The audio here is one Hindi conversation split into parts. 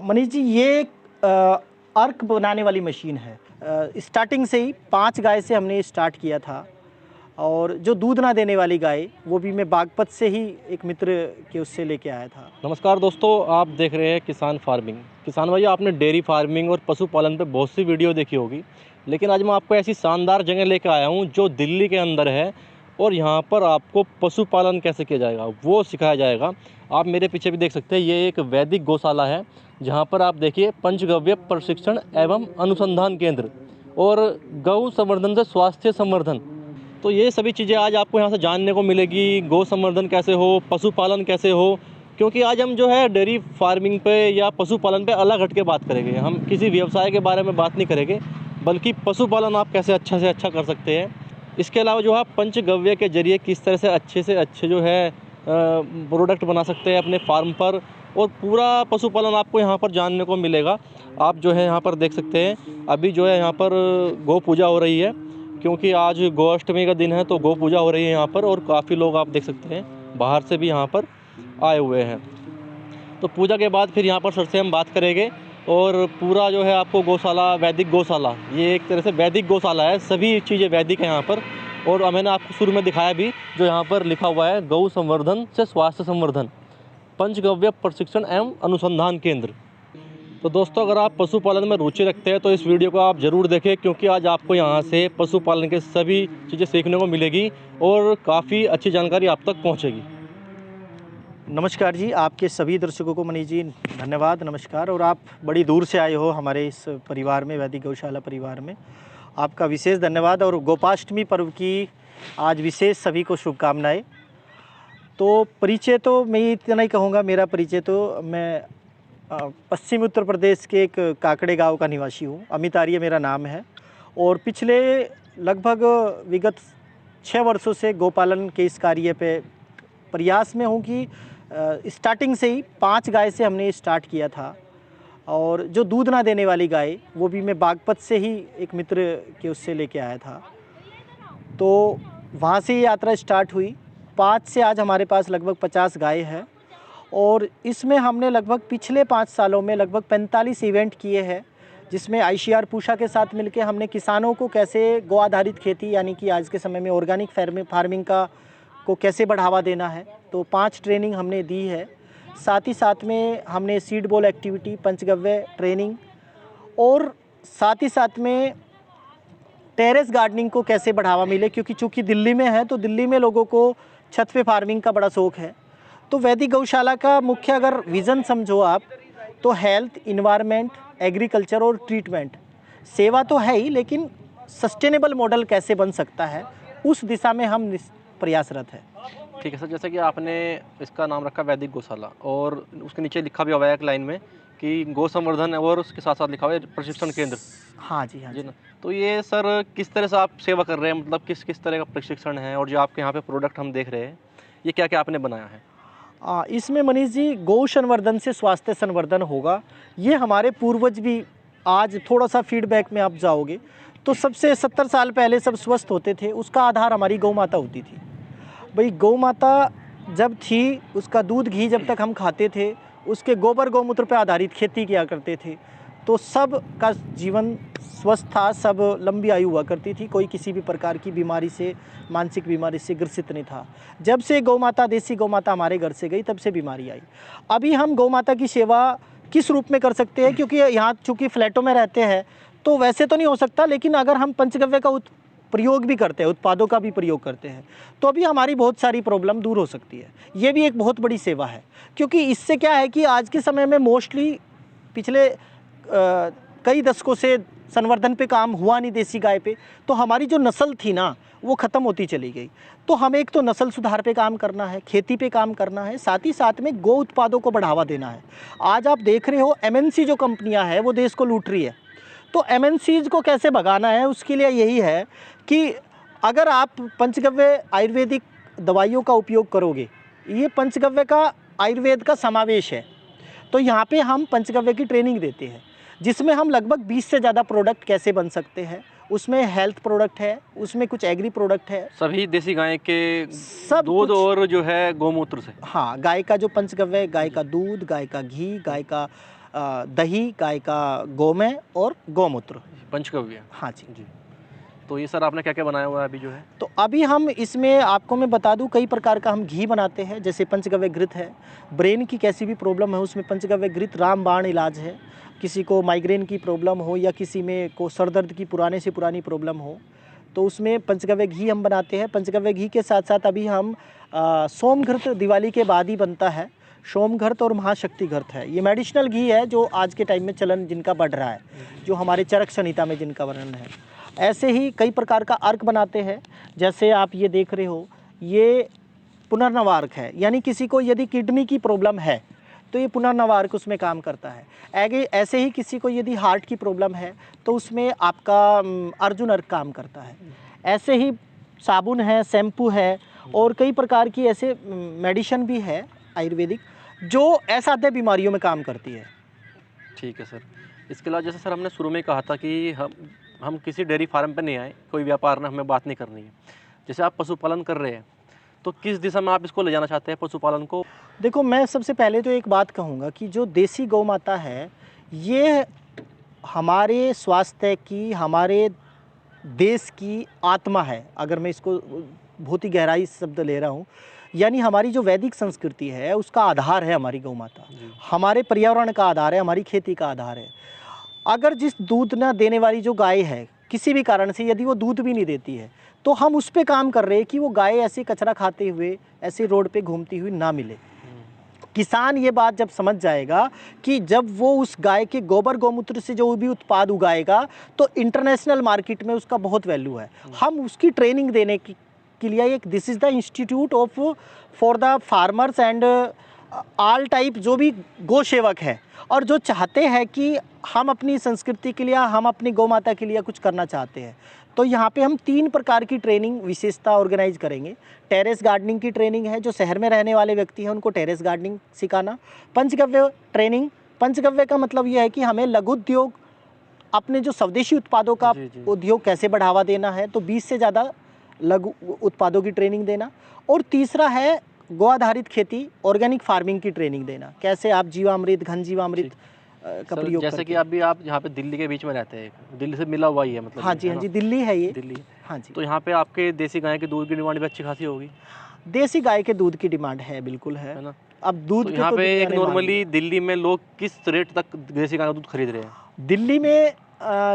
मनीष जी, ये अर्क बनाने वाली मशीन है। स्टार्टिंग से ही 5 गाय से हमने स्टार्ट किया था, और जो दूध ना देने वाली गाय वो भी मैं बागपत से ही एक मित्र के उससे लेके आया था। नमस्कार दोस्तों, आप देख रहे हैं किसान फार्मिंग। किसान भाई, आपने डेयरी फार्मिंग और पशुपालन पे बहुत सी वीडियो देखी होगी, लेकिन आज मैं आपको ऐसी शानदार जगह लेकर आया हूँ जो दिल्ली के अंदर है, और यहाँ पर आपको पशुपालन कैसे किया जाएगा वो सिखाया जाएगा। आप मेरे पीछे भी देख सकते हैं, ये एक वैदिक गौशाला है जहाँ पर आप देखिए पंचगव्य प्रशिक्षण एवं अनुसंधान केंद्र और गौ संवर्धन से स्वास्थ्य संवर्धन। तो ये सभी चीज़ें आज आपको यहाँ से जानने को मिलेगी। गौ संवर्धन कैसे हो, पशुपालन कैसे हो, क्योंकि आज हम जो है डेयरी फार्मिंग पे या पशुपालन पे अलग हट के बात करेंगे। हम किसी व्यवसाय के बारे में बात नहीं करेंगे, बल्कि पशुपालन आप कैसे अच्छा से अच्छा कर सकते हैं। इसके अलावा जो आप पंचगव्य के जरिए किस तरह से अच्छे जो है प्रोडक्ट बना सकते हैं अपने फार्म पर, और पूरा पशुपालन आपको यहाँ पर जानने को मिलेगा। आप जो है यहाँ पर देख सकते हैं, अभी जो है यहाँ पर गौ पूजा हो रही है, क्योंकि आज गौअष्टमी का दिन है, तो गौ पूजा हो रही है यहाँ पर, और काफ़ी लोग आप देख सकते हैं बाहर से भी यहाँ पर आए हुए हैं। तो पूजा के बाद फिर यहाँ पर सर से हम बात करेंगे, और पूरा जो है आपको गौशाला, वैदिक गौशाला, ये एक तरह से वैदिक गौशाला है, सभी चीज़ें वैदिक हैं यहाँ पर। और मैंने आपको शुरू में दिखाया भी, जो यहाँ पर लिखा हुआ है गौ संवर्धन से स्वास्थ्य संवर्धन, पंचगव्य प्रशिक्षण एवं अनुसंधान केंद्र। तो दोस्तों, अगर आप पशुपालन में रुचि रखते हैं तो इस वीडियो को आप ज़रूर देखें, क्योंकि आज आपको यहाँ से पशुपालन के सभी चीज़ें सीखने को मिलेगी और काफ़ी अच्छी जानकारी आप तक पहुँचेगी। नमस्कार जी, आपके सभी दर्शकों को मनीष जी धन्यवाद, नमस्कार। और आप बड़ी दूर से आए हो हमारे इस परिवार में, वैदिक गौशाला परिवार में, आपका विशेष धन्यवाद। और गोपाष्टमी पर्व की आज विशेष सभी को शुभकामनाएं। तो परिचय तो मैं इतना ही कहूँगा, मेरा परिचय तो मैं पश्चिम उत्तर प्रदेश के एक काकड़े गांव का निवासी हूँ। अमित आर्य मेरा नाम है, और पिछले लगभग विगत 6 वर्षों से गोपालन के इस कार्य पे प्रयास में हूँ कि स्टार्टिंग से ही 5 गाय से हमने स्टार्ट किया था, और जो दूध ना देने वाली गाय वो भी मैं बागपत से ही एक मित्र के उससे लेके आया था। तो वहाँ से ये यात्रा स्टार्ट हुई। 5 से आज हमारे पास लगभग 50 गाय है, और इसमें हमने लगभग पिछले 5 सालों में लगभग 45 इवेंट किए हैं, जिसमें ICR पूषा के साथ मिलकर हमने किसानों को कैसे गौ आधारित खेती, यानी कि आज के समय में ऑर्गेनिक फार्मिंग को कैसे बढ़ावा देना है, तो 5 ट्रेनिंग हमने दी है। साथ ही साथ में हमने सीड बॉल एक्टिविटी, पंचगव्य ट्रेनिंग, और साथ ही साथ में टेरेस गार्डनिंग को कैसे बढ़ावा मिले, क्योंकि चूँकि दिल्ली में है तो दिल्ली में लोगों को छत पे फार्मिंग का बड़ा शौक़ है। तो वैदिक गौशाला का मुख्य अगर विज़न समझो आप, तो हेल्थ, इन्वायरमेंट, एग्रीकल्चर और ट्रीटमेंट, सेवा तो है ही, लेकिन सस्टेनेबल मॉडल कैसे बन सकता है, उस दिशा में हम प्रयासरत है। ठीक है सर, जैसे कि आपने इसका नाम रखा वैदिक गौशाला, और उसके नीचे लिखा भी हुआ है एक लाइन में कि गौ संवर्धन, और उसके साथ साथ लिखा हुआ है प्रशिक्षण केंद्र। हाँ जी, हाँ जी ना। तो ये सर किस तरह से आप सेवा कर रहे हैं, मतलब किस तरह का प्रशिक्षण है, और जो आपके यहाँ पे प्रोडक्ट हम देख रहे हैं, ये क्या क्या आपने बनाया है? इसमें मनीष जी गौ संवर्धन से स्वास्थ्य संवर्धन होगा। ये हमारे पूर्वज भी, आज थोड़ा सा फीडबैक में आप जाओगे तो सबसे 70 साल पहले सब स्वस्थ होते थे, उसका आधार हमारी गौ माता होती थी। भाई गौ माता जब थी, उसका दूध घी जब तक हम खाते थे, उसके गोबर गौमूत्र पर आधारित खेती किया करते थे, तो सब का जीवन स्वस्थ था, सब लंबी आयु हुआ करती थी, कोई किसी भी प्रकार की बीमारी से, मानसिक बीमारी से ग्रसित नहीं था। जब से गौ माता, देसी गौ माता हमारे घर से गई, तब से बीमारी आई। अभी हम गौ माता की सेवा किस रूप में कर सकते हैं, क्योंकि यहाँ चूँकि फ्लैटों में रहते हैं तो वैसे तो नहीं हो सकता, लेकिन अगर हम पंचगव्य का प्रयोग भी करते हैं, उत्पादों का भी प्रयोग करते हैं, तो अभी हमारी बहुत सारी प्रॉब्लम दूर हो सकती है। ये भी एक बहुत बड़ी सेवा है, क्योंकि इससे क्या है कि आज के समय में मोस्टली पिछले कई दशकों से संवर्धन पे काम हुआ नहीं देसी गाय पे, तो हमारी जो नस्ल थी ना वो ख़त्म होती चली गई। तो हमें एक तो नस्ल सुधार पे काम करना है, खेती पे काम करना है, साथ ही साथ में गौ उत्पादों को बढ़ावा देना है। आज आप देख रहे हो MNC जो कंपनियां हैं वो देश को लूट रही है, तो MNCs को कैसे भगाना है, उसके लिए यही है कि अगर आप पंचगव्य आयुर्वेदिक दवाइयों का उपयोग करोगे, ये पंचगव्य का आयुर्वेद का समावेश है, तो यहाँ पे हम पंचगव्य की ट्रेनिंग देते हैं, जिसमें हम लगभग 20 से ज़्यादा प्रोडक्ट कैसे बन सकते हैं उसमें हेल्थ प्रोडक्ट है, उसमें कुछ एग्री प्रोडक्ट है, सभी देसी गाय के सब दूध कुछ। और जो है गौमूत्र से। हाँ, गाय का जो पंचगव्य, गाय का दूध, गाय का घी, गाय का दही, गाय का गोमय और गौमूत्र। पंचगव्य। हाँ जी। जी। तो ये सर आपने क्या क्या बनाया हुआ है अभी जो है? तो अभी हम इसमें आपको मैं बता दूं, कई प्रकार का हम घी बनाते हैं, जैसे पंचगव्य घृत है। ब्रेन की कैसी भी प्रॉब्लम है उसमें पंचगव्य घृत रामबाण इलाज है। किसी को माइग्रेन की प्रॉब्लम हो या किसी में को सर दर्द की पुराने से पुरानी प्रॉब्लम हो, तो उसमें पंचगव्य घी हम बनाते हैं। पंचगव्य घी के साथ साथ अभी हम सोमघृत दिवाली के बाद ही बनता है। सोमघृत और महाशक्ति घृत है, ये मेडिसिनल घी है जो आज के टाइम में चलन जिनका बढ़ रहा है, जो हमारे चरक संहिता में जिनका वर्णन है। ऐसे ही कई प्रकार का अर्क बनाते हैं, जैसे आप ये देख रहे हो, ये पुनर्नवार्क है, यानी किसी को यदि किडनी की प्रॉब्लम है तो ये पुनर्नवार्क उसमें काम करता है। ऐसे ही किसी को यदि हार्ट की प्रॉब्लम है तो उसमें आपका अर्जुन अर्क काम करता है। ऐसे ही साबुन है, शैम्पू है और कई प्रकार की ऐसे मेडिसिन भी है आयुर्वेदिक जो असाध्य बीमारियों में काम करती है। ठीक है सर। इसके अलावा जैसे सर हमने शुरू में कहा था कि हम किसी डेयरी फार्म पर नहीं आए, कोई व्यापार ना हमें बात नहीं करनी है। जैसे आप पशुपालन कर रहे हैं तो किस दिशा में आप इसको ले जाना चाहते हैं पशुपालन को? देखो, मैं सबसे पहले तो एक बात कहूँगा कि जो देसी गौ माता है ये हमारे स्वास्थ्य की, हमारे देश की आत्मा है। अगर मैं इसको बहुत ही गहराई शब्द ले रहा हूँ, यानी हमारी जो वैदिक संस्कृति है उसका आधार है हमारी गौ माता, हमारे पर्यावरण का आधार है, हमारी खेती का आधार है। अगर जिस दूध न देने वाली जो गाय है किसी भी कारण से यदि वो दूध भी नहीं देती है तो हम उस पे काम कर रहे हैं कि वो गाय ऐसे कचरा खाते हुए ऐसे रोड पे घूमती हुई ना मिले। किसान ये बात जब समझ जाएगा कि जब वो उस गाय के गोबर गौमूत्र से जो भी उत्पाद उगाएगा तो इंटरनेशनल मार्केट में उसका बहुत वैल्यू है। हम उसकी ट्रेनिंग देने के लिए एक this is the institute of for the farmers and all type जो भी गौ सेवक है और जो चाहते हैं कि हम अपनी संस्कृति के लिए, हम अपनी गौ माता के लिए कुछ करना चाहते हैं, तो यहाँ पे हम 3 प्रकार की ट्रेनिंग विशेषता ऑर्गेनाइज करेंगे। टेरेस गार्डनिंग की ट्रेनिंग है, जो शहर में रहने वाले व्यक्ति हैं उनको टेरेस गार्डनिंग सिखाना। पंचगव्य ट्रेनिंग, पंचगव्य का मतलब यह है कि हमें लघु उद्योग, अपने जो स्वदेशी उत्पादों का उद्योग कैसे बढ़ावा देना है, तो 20 से ज़्यादा लघु उत्पादों की ट्रेनिंग देना। और तीसरा है गौ आधारित खेती, ऑर्गेनिक फार्मिंग की ट्रेनिंग देना, कैसे आप जीवामृत, घन जीवामृत का प्रयोग जैसे कि अभी आप यहाँ पे दिल्ली के बीच में रहते हैं, दिल्ली से मिला हुआ ही है मतलब। हाँ जी, हाँ जी, दिल्ली है ये, दिल्ली। हाँ जी। तो यहाँ पे आपके देसी गाय के दूध की डिमांड भी अच्छी खासी होगी। देसी गाय के दूध की डिमांड है, बिल्कुल है ना। अब दूध तो यहाँ पे एक नॉर्मली दिल्ली में लोग किस रेट तक देसी गाय का दूध खरीद रहे हैं? दिल्ली में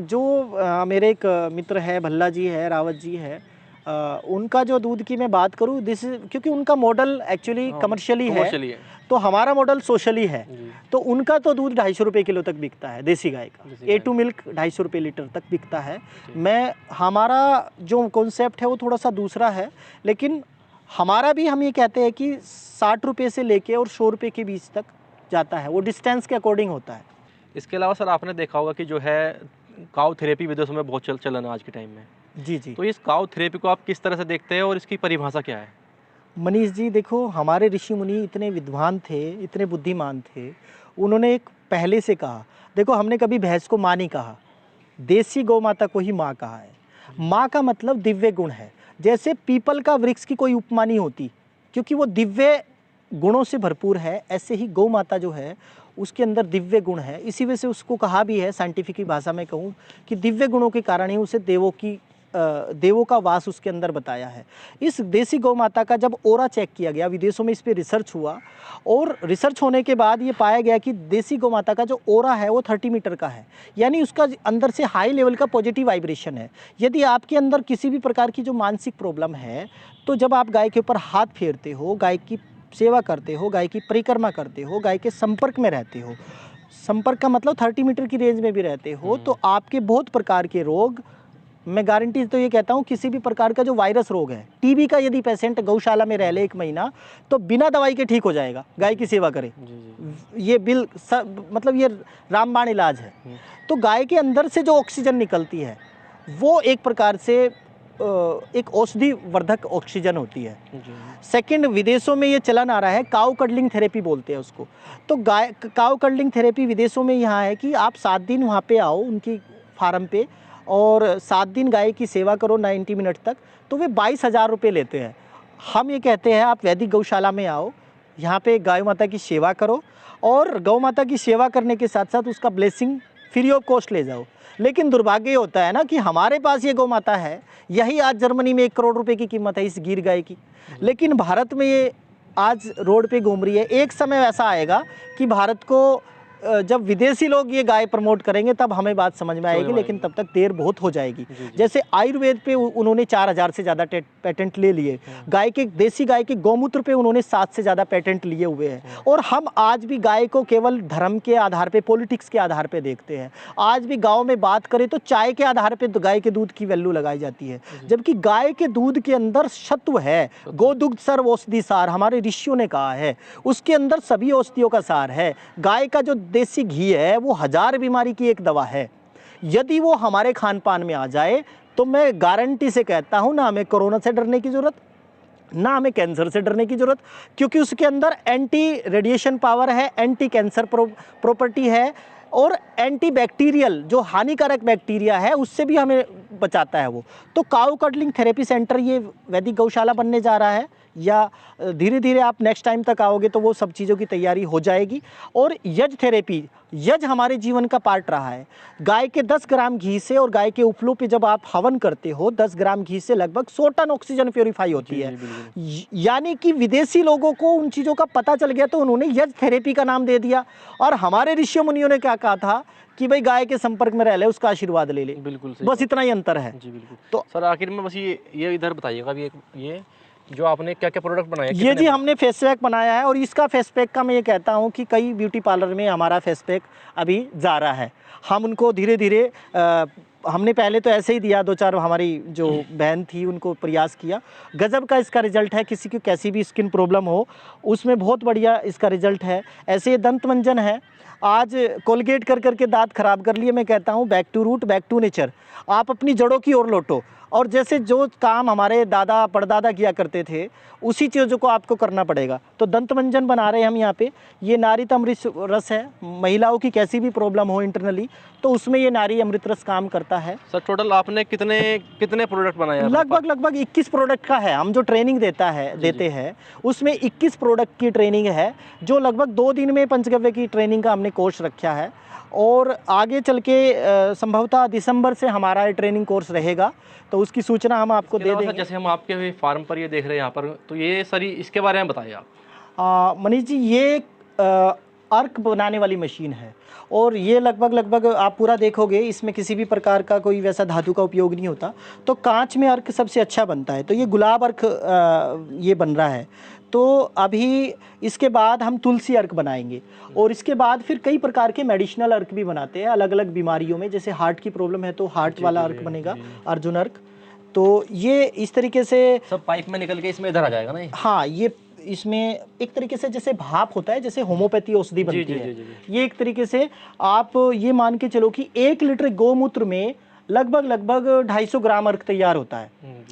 जो मेरे एक मित्र है, भल्ला जी है, रावत जी है, उनका जो दूध की मैं बात करूँ, क्योंकि उनका मॉडल एक्चुअली कमर्शियली है, तो हमारा मॉडल सोशली है, तो उनका तो दूध 250 रुपये किलो तक बिकता है देसी गाय का। A2 मिल्क 250 रुपये लीटर तक बिकता है। हमारा जो कॉन्सेप्ट है वो थोड़ा सा दूसरा है, लेकिन हमारा भी हम ये कहते हैं कि 60 रुपये से लेके और 100 रुपये के बीच तक जाता है, वो डिस्टेंस के अकॉर्डिंग होता है। इसके अलावा सर आपने देखा होगा कि जो है काउ थेरेपी विदेशों में बहुत चलन है आज के टाइम में। जी जी। तो इस काउ थेरेपी को आप किस तरह से देखते हैं और इसकी परिभाषा क्या है? मनीष जी, देखो, हमारे ऋषि मुनि इतने विद्वान थे, इतने बुद्धिमान थे, उन्होंने एक पहले से कहा, देखो हमने कभी भैंस को माँ नहीं कहा, देसी गौ माता को ही माँ कहा है। माँ का मतलब दिव्य गुण है। जैसे पीपल का वृक्ष की कोई उपमा नहीं होती क्योंकि वो दिव्य गुणों से भरपूर है, ऐसे ही गौ माता जो है उसके अंदर दिव्य गुण है। इसी वजह से उसको कहा भी है, साइंटिफिक भाषा में कहूँ, कि दिव्य गुणों के कारण ही उसे देवों का वास उसके अंदर बताया है। इस देसी गौ माता का जब ओरा चेक किया गया, विदेशों में इस पर रिसर्च हुआ और रिसर्च होने के बाद ये पाया गया कि देसी गौ माता का जो ओरा है वो 30 मीटर का है, यानी उसका अंदर से हाई लेवल का पॉजिटिव वाइब्रेशन है। यदि आपके अंदर किसी भी प्रकार की जो मानसिक प्रॉब्लम है, तो जब आप गाय के ऊपर हाथ फेरते हो, गाय की सेवा करते हो, गाय की परिक्रमा करते हो, गाय के संपर्क में रहते हो, संपर्क का मतलब 30 मीटर की रेंज में भी रहते हो, तो आपके बहुत प्रकार के रोग, मैं गारंटी तो ये कहता हूँ, किसी भी प्रकार का जो वायरस रोग है, टीबी का यदि पेशेंट गौशाला में रह ले 1 महीना तो बिना दवाई के ठीक हो जाएगा, गाय की सेवा करे। ये मतलब ये रामबाण इलाज है। तो गाय के अंदर से जो ऑक्सीजन निकलती है वो एक प्रकार से एक औषधि वर्धक ऑक्सीजन होती है। सेकंड, विदेशों में ये चलन आ रहा है, काउ कडलिंग थेरेपी बोलते हैं उसको। तो काउ कडलिंग थेरेपी विदेशों में यहाँ है कि आप 7 दिन वहाँ पे आओ उनकी फार्म पे, और 7 दिन गाय की सेवा करो 90 मिनट तक, तो वे 22,000 रुपये लेते हैं। हम ये कहते हैं आप वैदिक गौशाला में आओ, यहाँ पे गाय माता की सेवा करो और गौ माता की सेवा करने के साथ साथ उसका ब्लेसिंग फ्री ऑफ कॉस्ट ले जाओ। लेकिन दुर्भाग्य होता है ना कि हमारे पास ये गौ माता है, यही आज जर्मनी में 1 करोड़ रुपए की कीमत है इस गिर गाय की, लेकिन भारत में ये आज रोड पे घूम रही है। एक समय ऐसा आएगा कि भारत को जब विदेशी लोग ये गाय प्रमोट करेंगे तब हमें बात समझ में आएगी, लेकिन तब तक देर बहुत हो जाएगी। जैसे आयुर्वेद पे उन्होंने 4,000 से ज़्यादा पेटेंट ले लिए, गाय के देसी गाय के गौमूत्र पे उन्होंने 7 से ज़्यादा पेटेंट लिए हुए हैं। और हम आज भी गाय को केवल धर्म के आधार पे, पॉलिटिक्स के आधार पे देखते हैं। आज भी गाँव में बात करें तो चाय के आधार पर गाय के दूध की वैल्यू लगाई जाती है, जबकि गाय के दूध के अंदर सत्व है। गोदुग्ध सर्व औषधि सार हमारे ऋषियों ने कहा है, उसके अंदर सभी औषधियों का सार है। गाय का जो देसी घी है वो 1000 बीमारी की एक दवा है। यदि वो हमारे खान पान में आ जाए तो मैं गारंटी से कहता हूं, ना हमें कोरोना से डरने की जरूरत, ना हमें कैंसर से डरने की जरूरत, क्योंकि उसके अंदर एंटी रेडिएशन पावर है, एंटी कैंसर प्रॉपर्टी है और एंटी बैक्टीरियल जो हानिकारक बैक्टीरिया है उससे भी हमें बचाता है वो। तो काऊ कडलिंग थेरेपी सेंटर ये वैदिक गौशाला बनने जा रहा है, या धीरे धीरे आप नेक्स्ट टाइम तक आओगे तो वो सब चीज़ों की तैयारी हो जाएगी। और यज थेरेपी, यज हमारे जीवन का पार्ट रहा है। गाय के 10 ग्राम घी से और गाय के उपलों पे जब आप हवन करते हो, 10 ग्राम घी से लगभग 100 टन ऑक्सीजन प्योरीफाई होती है। यानी कि विदेशी लोगों को उन चीज़ों का पता चल गया तो उन्होंने यज थेरेपी का नाम दे दिया। और हमारे ऋषि मुनियों ने क्या कहा था कि भाई गाय के संपर्क में रह ले, उसका आशीर्वाद ले ले। बिल्कुल बस इतना ही अंतर है। जी बिल्कुल। तो सर आखिर में बस ये इधर बताइएगा अभी ये जो आपने क्या क्या प्रोडक्ट बनाया? ये जी हमने फेस पैक बनाया है, और इसका फेस पैक का मैं ये कहता हूँ कि कई ब्यूटी पार्लर में हमारा फेस पैक अभी जा रहा है। हम उनको धीरे धीरे हमने पहले तो ऐसे ही दिया, 2-4 हमारी जो बहन थी उनको प्रयास किया, गजब का इसका रिजल्ट है। किसी की कैसी भी स्किन प्रॉब्लम हो उसमें बहुत बढ़िया इसका रिजल्ट है। ऐसे दंत मंजन है, आज कोलगेट कर करके दांत खराब कर लिए, मैं कहता हूँ back to root, back to nature, आप अपनी जड़ों की ओर लौटो। और जैसे जो काम हमारे दादा परदादा किया करते थे उसी चीज़ों को आपको करना पड़ेगा। तो दंत मंजन बना रहे हैं हम यहाँ पे। ये नारी अमृत रस है, महिलाओं की कैसी भी प्रॉब्लम हो इंटरनली तो उसमें ये नारी अमृत रस काम करता है। सर टोटल आपने कितने प्रोडक्ट बनाए हैं? लगभग 21 प्रोडक्ट का है। हम जो ट्रेनिंग देते हैं उसमें 21 प्रोडक्ट की ट्रेनिंग है, जो लगभग 2 दिन में पंचगव्य की ट्रेनिंग का हमने कोर्स रखा है। और आगे चल के संभवतः दिसंबर से हमारा ट्रेनिंग कोर्स रहेगा, तो उसकी सूचना हम आपको दे देंगे। जैसे हम आपके फार्म पर ये देख रहे हैं यहाँ पर, तो ये सारी इसके बारे में बताइए आप। मनीष जी, ये अर्क बनाने वाली मशीन है, और ये लगभग आप पूरा देखोगे इसमें किसी भी प्रकार का कोई वैसा धातु का उपयोग नहीं होता। तो कांच में अर्क सबसे अच्छा बनता है, तो ये गुलाब अर्क ये बन रहा है। तो अभी इसके बाद हम तुलसी अर्क बनाएंगे, और इसके बाद फिर कई प्रकार के मेडिसिनल अर्क भी बनाते हैं अलग अलग बीमारियों में। जैसे हार्ट की प्रॉब्लम है तो हार्ट वाला अर्क बनेगा, अर्जुन अर्क। तो ये इस तरीके से सब पाइप में निकल के इसमें इधर आ जाएगा ना? हाँ, ये इसमें एक तरीके से जैसे भाप होता है, जैसे होम्योपैथी औषधि बनती है, ये एक तरीके से आप ये मान के चलो कि 1 लीटर गौमूत्र में लगभग 250 ग्राम अर्क तैयार होता है।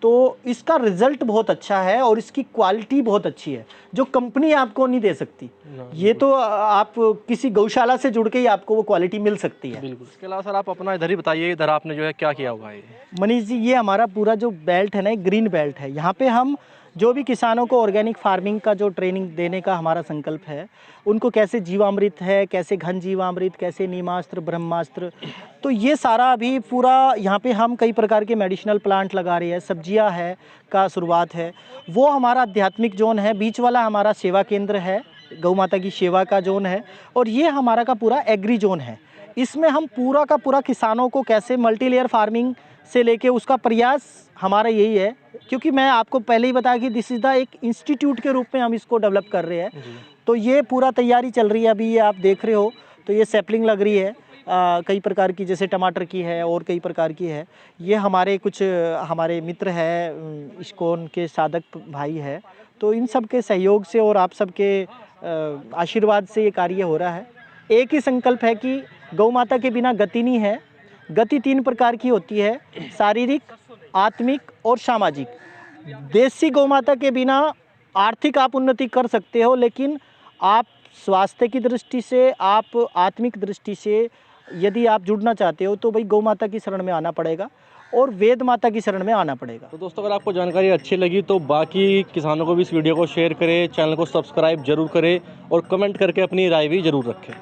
तो इसका रिजल्ट बहुत अच्छा है और इसकी क्वालिटी बहुत अच्छी है, जो कंपनी आपको नहीं दे सकती। ये तो आप किसी गौशाला से जुड़ के ही आपको वो क्वालिटी मिल सकती है। बिल्कुल। इसके अलावा सर आप अपना इधर ही बताइए, इधर आपने जो है क्या किया हुआ है? मनीष जी, ये हमारा पूरा जो बेल्ट है ना, ग्रीन बेल्ट है। यहाँ पे हम जो भी किसानों को ऑर्गेनिक फार्मिंग का जो ट्रेनिंग देने का हमारा संकल्प है, उनको कैसे जीवामृत है, कैसे घन जीवामृत, कैसे नीमास्त्र, ब्रह्मास्त्र, तो ये सारा अभी पूरा यहाँ पे हम कई प्रकार के मेडिसिनल प्लांट लगा रहे हैं। सब्जियाँ है का शुरुआत है, वो हमारा आध्यात्मिक जोन है। बीच वाला हमारा सेवा केंद्र है, गौ माता की सेवा का जोन है, और ये हमारा का पूरा एग्री जोन है। इसमें हम पूरा का पूरा किसानों को कैसे मल्टी लेयर फार्मिंग से लेके उसका प्रयास हमारा यही है, क्योंकि मैं आपको पहले ही बताया कि दिस इज़ द एक इंस्टीट्यूट के रूप में हम इसको डेवलप कर रहे हैं। तो ये पूरा तैयारी चल रही है अभी, ये आप देख रहे हो। तो ये सैपलिंग लग रही है कई प्रकार की, जैसे टमाटर की है और कई प्रकार की है। ये हमारे कुछ हमारे मित्र हैं, इस्कॉन के साधक भाई है, तो इन सब के सहयोग से और आप सबके आशीर्वाद से ये कार्य हो रहा है। एक ही संकल्प है कि गौ माता के बिना गति नहीं है। गति 3 प्रकार की होती है, शारीरिक, आत्मिक और सामाजिक। देसी गौ माता के बिना आर्थिक आप उन्नति कर सकते हो, लेकिन आप स्वास्थ्य की दृष्टि से, आप आत्मिक दृष्टि से यदि आप जुड़ना चाहते हो तो भाई गौ माता की शरण में आना पड़ेगा और वेद माता की शरण में आना पड़ेगा। तो दोस्तों, अगर आपको जानकारी अच्छी लगी तो बाकी किसानों को भी इस वीडियो को शेयर करें, चैनल को सब्सक्राइब जरूर करें और कमेंट करके अपनी राय भी ज़रूर रखें।